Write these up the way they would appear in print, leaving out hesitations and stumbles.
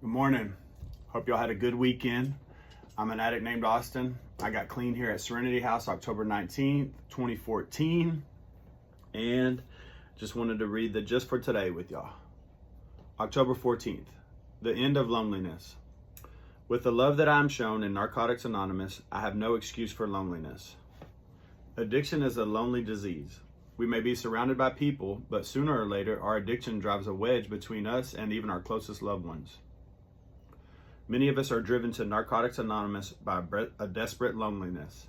Good morning. Hope y'all had a good weekend. I'm an addict named Austin. I got clean here at Serenity House October 19th, 2014. And just wanted to read the just for today with y'all. October 14th, the end of loneliness. With the love that I'm shown in Narcotics Anonymous, I have no excuse for loneliness. Addiction is a lonely disease. We may be surrounded by people, but sooner or later, our addiction drives a wedge between us and even our closest loved ones. Many of us are driven to Narcotics Anonymous by a desperate loneliness.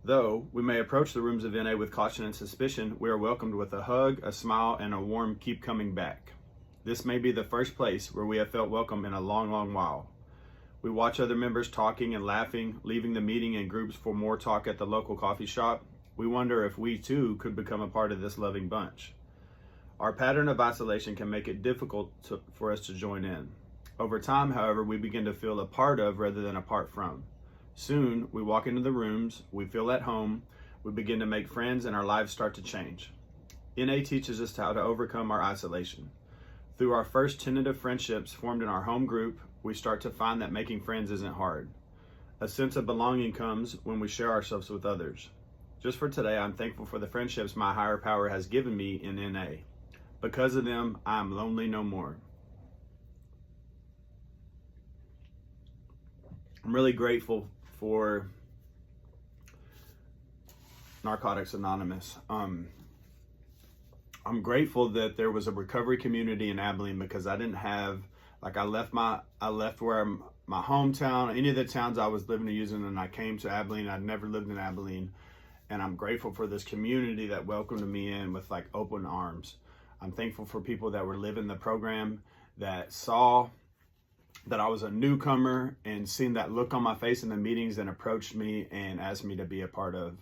Though we may approach the rooms of NA with caution and suspicion, we are welcomed with a hug, a smile, and a warm keep coming back. This may be the first place where we have felt welcome in a long, long while. We watch other members talking and laughing, leaving the meeting in groups for more talk at the local coffee shop. We wonder if we too could become a part of this loving bunch. Our pattern of isolation can make it difficult for us to join in. Over time, however, we begin to feel a part of rather than apart from. Soon, we walk into the rooms, we feel at home, we begin to make friends, and our lives start to change. NA teaches us how to overcome our isolation. Through our first tentative friendships formed in our home group, we start to find that making friends isn't hard. A sense of belonging comes when we share ourselves with others. Just for today, I'm thankful for the friendships my higher power has given me in NA. Because of them, I am lonely no more. I'm really grateful for Narcotics Anonymous. I'm grateful that there was a recovery community in Abilene because I didn't have, I left my hometown, any of the towns I was living and using, and I came to Abilene. I'd never lived in Abilene, and I'm grateful for this community that welcomed me in with open arms. I'm thankful for people that were living the program, that saw that I was a newcomer and seen that look on my face in the meetings and approached me and asked me to be a part of.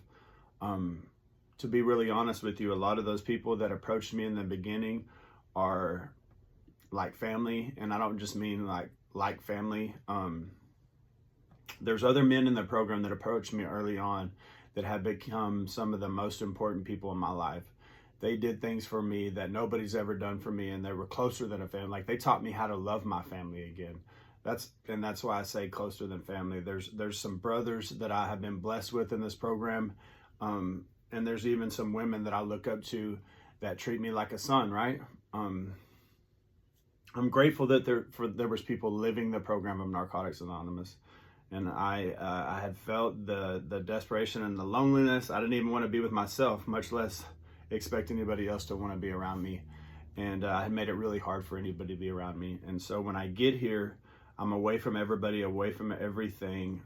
To be really honest with you, a lot of those people that approached me in the beginning are like family, and I don't just mean like family. There's other men in the program that approached me early on that have become some of the most important people in my life. They did things for me that nobody's ever done for me, and they were closer than a family. They taught me how to love my family again. That's why I say closer than family. There's some brothers that I have been blessed with in this program, and there's even some women that I look up to that treat me like a son. Right? I'm grateful that there was people living the program of Narcotics Anonymous, and I had felt the desperation and the loneliness. I didn't even want to be with myself, much less expect anybody else to want to be around me. And I had made it really hard for anybody to be around me. And so when I get here, I'm away from everybody, away from everything.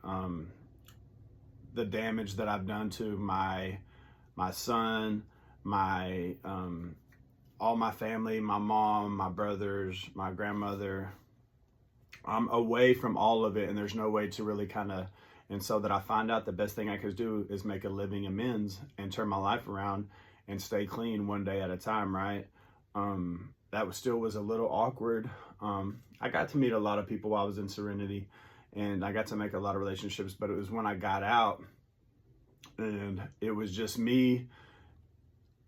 The damage that I've done to my son, all my family, my mom, my brothers, my grandmother. I'm away from all of it, and there's no way to really and so that I find out the best thing I could do is make a living amends and turn my life around and stay clean one day at a time, right? That still was a little awkward. I got to meet a lot of people while I was in Serenity, and I got to make a lot of relationships, but it was when I got out and it was just me.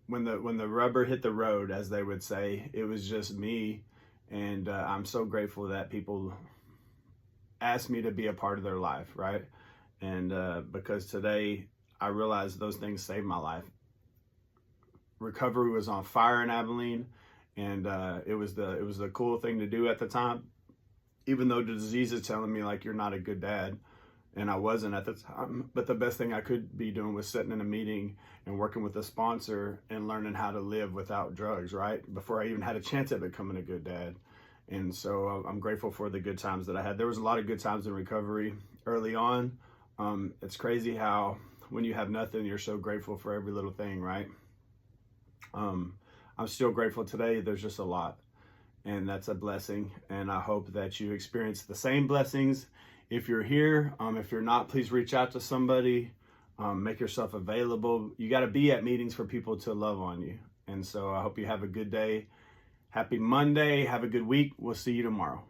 When the rubber hit the road, as they would say, it was just me. And I'm so grateful that people asked me to be a part of their life, right? And because today I realized those things saved my life. Recovery was on fire in Abilene, and it was the cool thing to do at the time, even though the disease is telling me you're not a good dad, and I wasn't at the time. But the best thing I could be doing was sitting in a meeting and working with a sponsor and learning how to live without drugs, right? Before I even had a chance at becoming a good dad. And so I'm grateful for the good times that I had. There was a lot of good times in recovery early on. It's crazy how when you have nothing, you're so grateful for every little thing, right? I'm still grateful today. There's just a lot, and that's a blessing. And I hope that you experience the same blessings. If you're here, if you're not, please reach out to somebody, make yourself available. You got to be at meetings for people to love on you. And so I hope you have a good day. Happy Monday. Have a good week. We'll see you tomorrow.